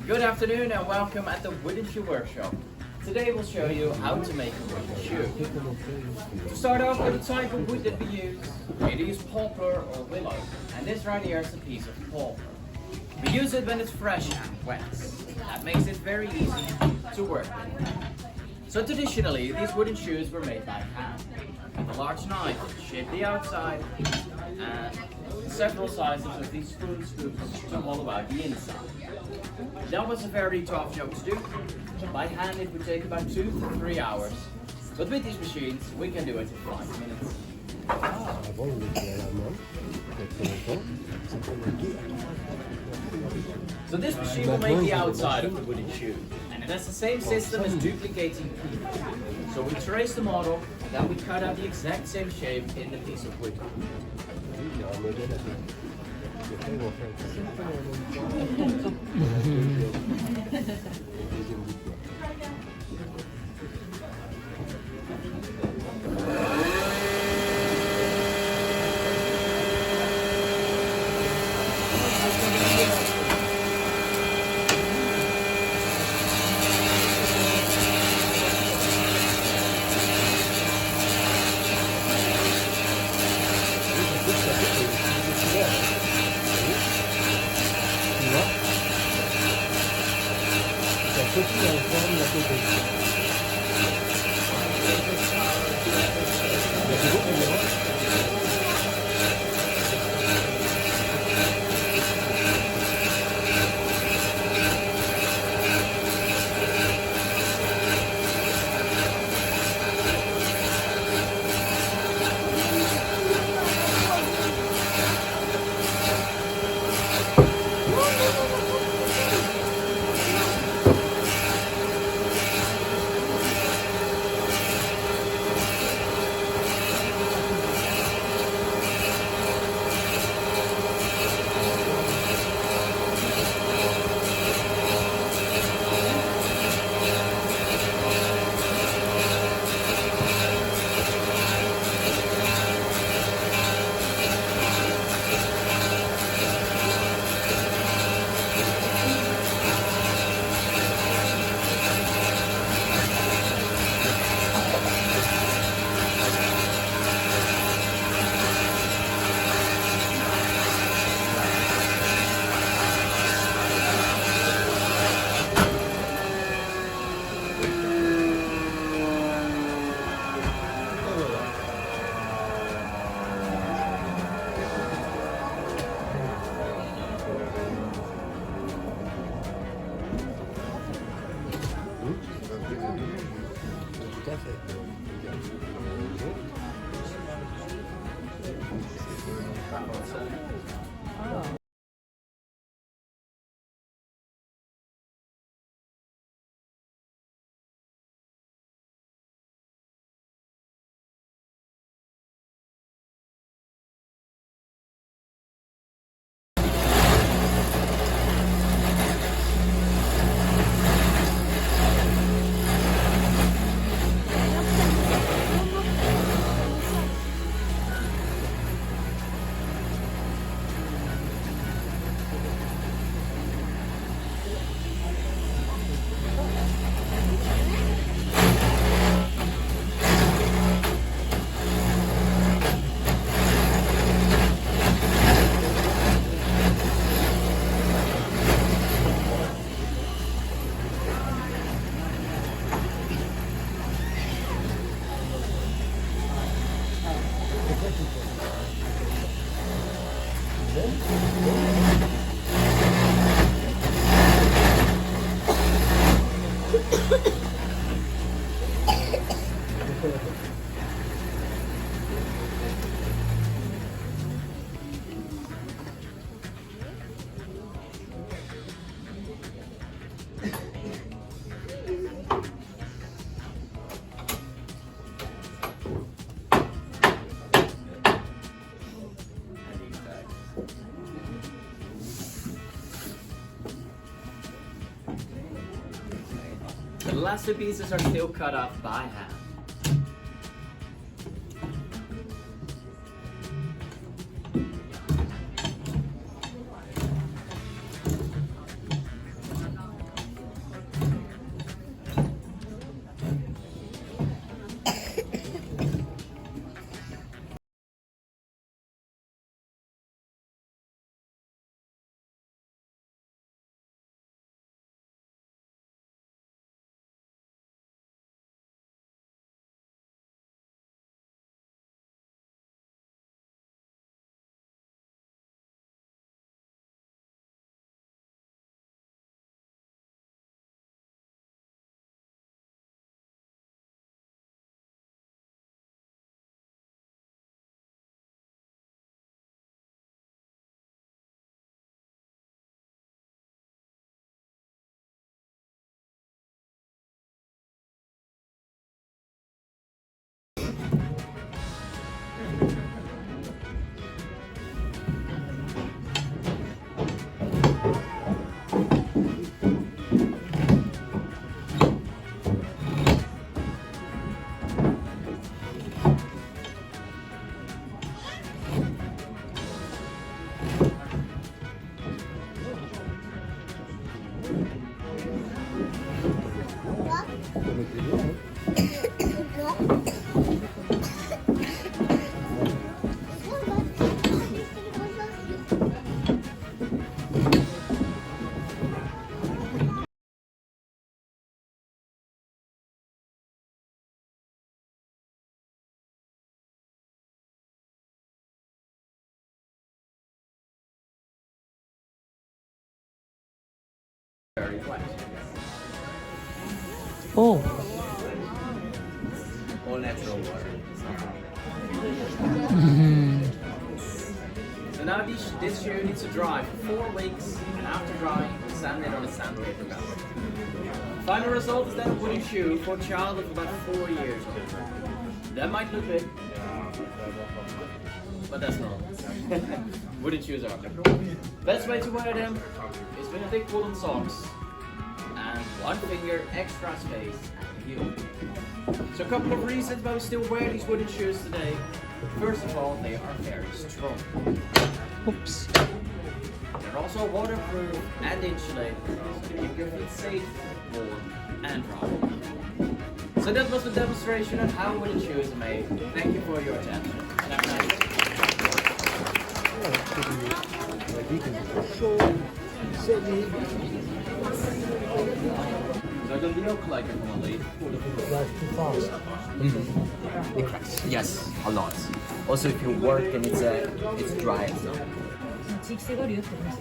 Good afternoon and welcome at the Wooden Shoe Workshop. Today we'll show you how to make a wooden shoe. To start off with the type of wood that we use, we either use poplar or willow, and this right here is a piece of poplar. We use it when it's fresh and wet. That makes it very easy to work with. So traditionally, these wooden shoes were made by hand. With a large knife, shape the outside, and several sizes of these spoon scoops to hollow out the inside. That was a very tough job to do. By hand it would take about 2 to 3 hours, but with these machines we can do it in 5 minutes. So this machine will make the outside of the wooden shoe, and it has the same system as duplicating people. So we trace the model, and then we cut out the exact same shape in the piece of wood. The last two pieces are still cut off by hand. Oh, All natural water. So now this shoe needs to dry for 4 weeks, and after drying, we'll sand it on a sandpaper gun. Final result is then a wooden shoe for a child of about 4 years old. That might look big, but that's not. Wooden shoes are. Best way to wear them is with a thick woolen socks and one finger extra space at the heel. So a couple of reasons why we still wear these wooden shoes today. First of all, they are very strong. oops. They're also waterproof and insulated, so they keep your feet safe, warm, and dry. So that was the demonstration of how wooden shoes are made. Thank you for your attention. And have a nice day. So the Leo collector from the lead. Too fast. It cracks. Yes, a lot. Also, if you work and it's dry. 地域性があるよって話。